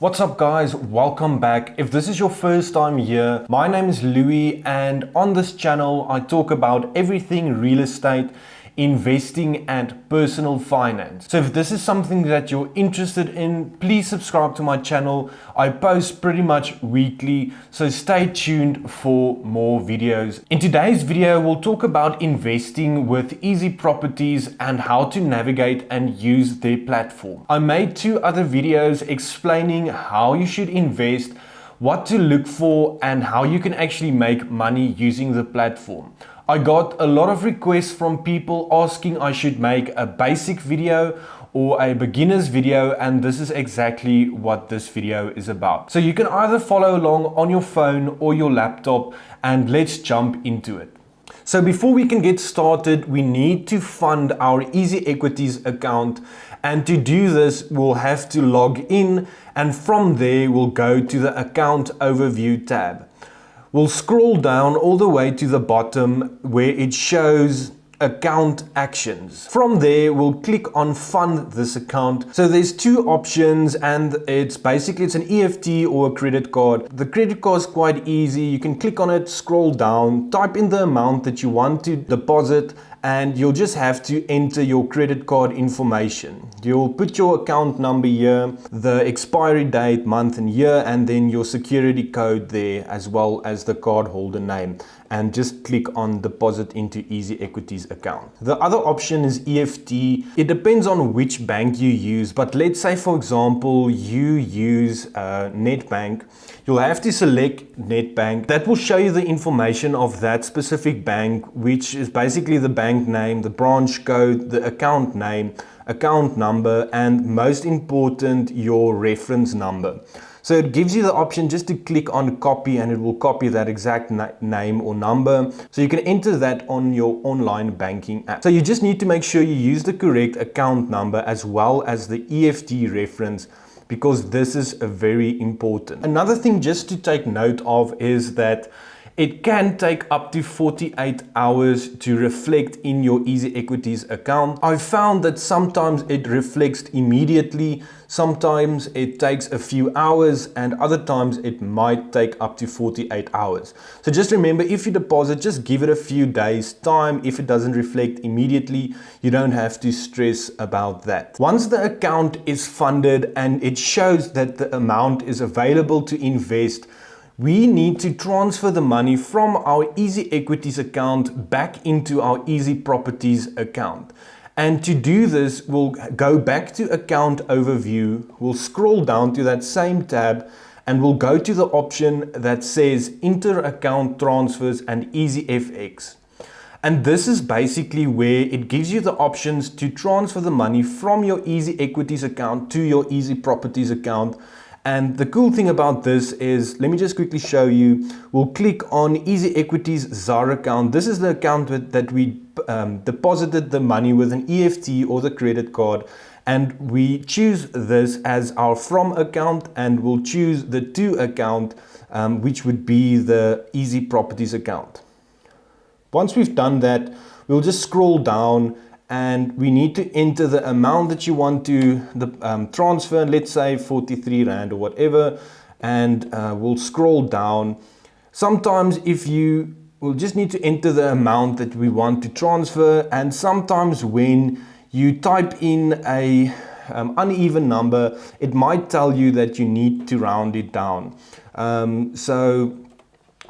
What's up guys, welcome back. If this is your first time here, my name is Louis and on this channel I talk about everything real estate, investing and personal finance. So if this is something that you're interested in, please subscribe to my channel. I post pretty much weekly, so stay tuned for more videos. In today's video, we'll talk about investing with Easy Properties and how to navigate and use their platform. I made two other videos explaining how you should invest, what to look for, and how you can actually make money using the platform. I got a lot of requests from people asking I should make a basic video or a beginner's video, and this is exactly what this video is about. So you can either follow along on your phone or your laptop, and let's jump into it. So before we can get started, we need to fund our Easy Equities account, and to do this we'll have to log in, and from there we'll go to the account overview tab. We'll scroll down all the way to the bottom where it shows account actions. From there, we'll click on fund this account. So there's two options, and it's an EFT or a credit card. The credit card is quite easy. You can click on it, scroll down, type in the amount that you want to deposit, and you'll just have to enter your credit card information. You'll put your account number here, the expiry date, month and year, and then your security code there, as well as the cardholder name, and just click on deposit into Easy Equities account. The other option is EFT. It depends on which bank you use, but let's say for example you use NetBank. You'll have to select NetBank. That will show you the information of that specific bank, which is basically the bank name, the branch code, the account name, account number, and most important, your reference number. So it gives you the option just to click on copy, and it will copy that exact name or number. So you can enter that on your online banking app. So you just need to make sure you use the correct account number as well as the EFT reference, because this is very important. Another thing just to take note of is that it can take up to 48 hours to reflect in your Easy Equities account. I've found that sometimes it reflects immediately, sometimes it takes a few hours, and other times it might take up to 48 hours. So just remember, if you deposit, just give it a few days time. If it doesn't reflect immediately, you don't have to stress about that. Once the account is funded and it shows that the amount is available to invest, we need to transfer the money from our Easy Equities account back into our Easy Properties account. And to do this, we'll go back to account overview, we'll scroll down to that same tab, and we'll go to the option that says inter-account transfers and Easy FX. And this is basically where it gives you the options to transfer the money from your Easy Equities account to your Easy Properties account. And the cool thing about this is, let me just quickly show you. We'll click on Easy Equities ZAR account. This is the account that we deposited the money with an EFT or the credit card. And we choose this as our from account, and we'll choose the to account, which would be the Easy Properties account. Once we've done that, we'll just scroll down, and we need to enter the amount that you want to transfer, let's say 43 Rand or whatever, and we'll scroll down. Sometimes we'll just need to enter the amount that we want to transfer, and sometimes when you type in a uneven number, it might tell you that you need to round it down. So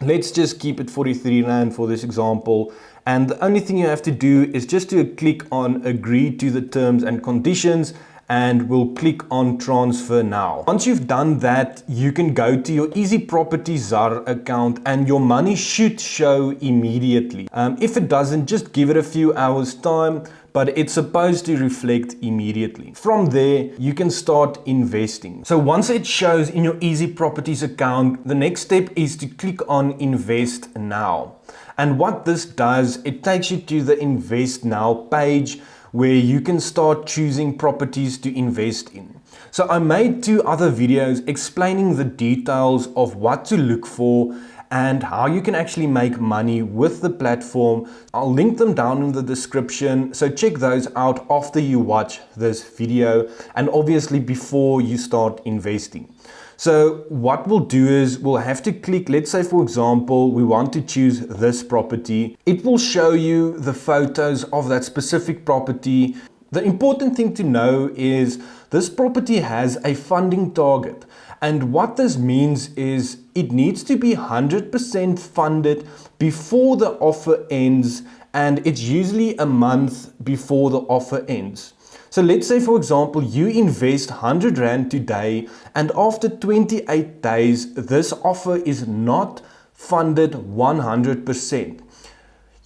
let's just keep it 43 Rand for this example. And the only thing you have to do is just to click on agree to the terms and conditions, and we'll click on transfer now. Once you've done that, you can go to your Easy Properties ZAR account, and your money should show immediately. If it doesn't, just give it a few hours time, but it's supposed to reflect immediately. From there, you can start investing. So once it shows in your Easy Properties account, the next step is to click on Invest Now. And what this does, it takes you to the Invest Now page where you can start choosing properties to invest in. So I made two other videos explaining the details of what to look for and how you can actually make money with the platform. I'll link them down in the description, so check those out after you watch this video and obviously before you start investing. So what we'll do is we'll have to click, let's say for example, we want to choose this property. It will show you the photos of that specific property. The important thing to know is this property has a funding target. And what this means is it needs to be 100% funded before the offer ends, and it's usually a month before the offer ends. So let's say, for example, you invest 100 Rand today, and after 28 days, this offer is not funded 100%.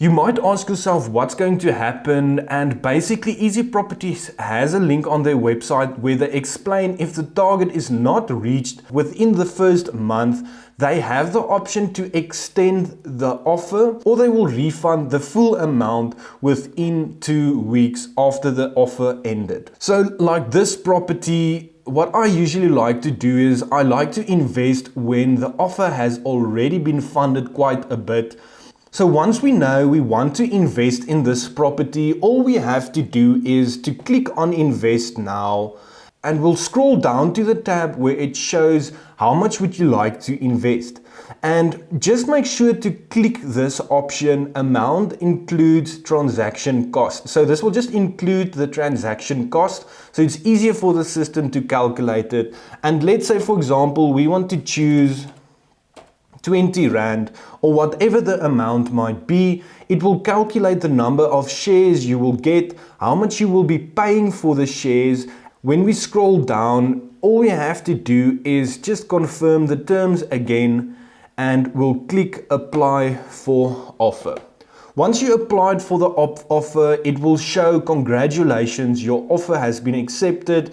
You might ask yourself what's going to happen, and basically Easy Properties has a link on their website where they explain if the target is not reached within the first month, they have the option to extend the offer, or they will refund the full amount within 2 weeks after the offer ended. So like this property, what I usually like to do is I like to invest when the offer has already been funded quite a bit. So once we know we want to invest in this property, all we have to do is to click on Invest Now, and we'll scroll down to the tab where it shows how much would you like to invest. And just make sure to click this option, amount includes transaction cost. So this will just include the transaction cost, so it's easier for the system to calculate it. And let's say for example we want to choose 20 Rand or whatever the amount might be. It will calculate the number of shares you will get, how much you will be paying for the shares. When we scroll down, all we have to do is just confirm the terms again, and we'll click apply for offer. Once you applied for the offer, it will show congratulations, your offer has been accepted,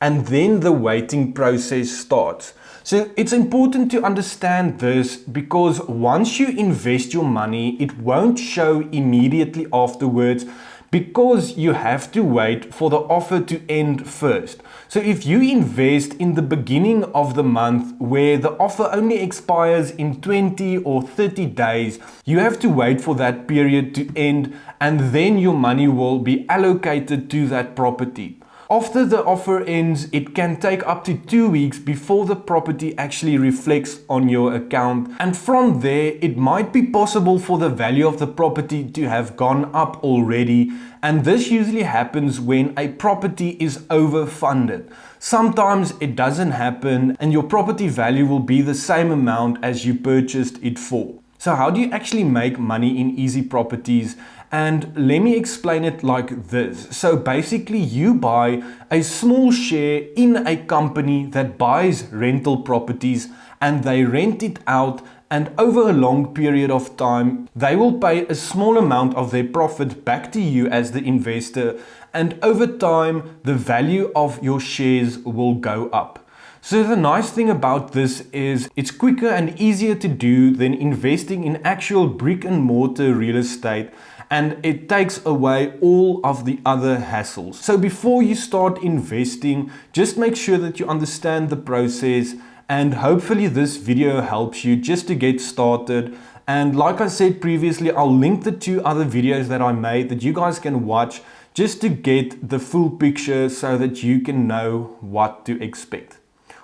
and then the waiting process starts. So it's important to understand this, because once you invest your money, it won't show immediately afterwards, because you have to wait for the offer to end first. So if you invest in the beginning of the month where the offer only expires in 20 or 30 days, you have to wait for that period to end, and then your money will be allocated to that property. After the offer ends, it can take up to 2 weeks before the property actually reflects on your account. And from there, it might be possible for the value of the property to have gone up already. And this usually happens when a property is overfunded. Sometimes it doesn't happen and your property value will be the same amount as you purchased it for. So how do you actually make money in Easy Properties? And let me explain it like this. So basically you buy a small share in a company that buys rental properties, and they rent it out, and over a long period of time, they will pay a small amount of their profit back to you as the investor, and over time, the value of your shares will go up. So the nice thing about this is it's quicker and easier to do than investing in actual brick and mortar real estate, and it takes away all of the other hassles. So before you start investing, just make sure that you understand the process, and hopefully this video helps you just to get started. And like I said previously, I'll link the 2 other videos that I made that you guys can watch just to get the full picture so that you can know what to expect.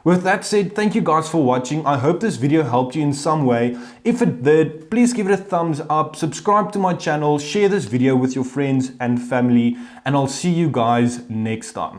With that said, thank you guys for watching. I hope this video helped you in some way. If it did, please give it a thumbs up, subscribe to my channel, share this video with your friends and family, and I'll see you guys next time.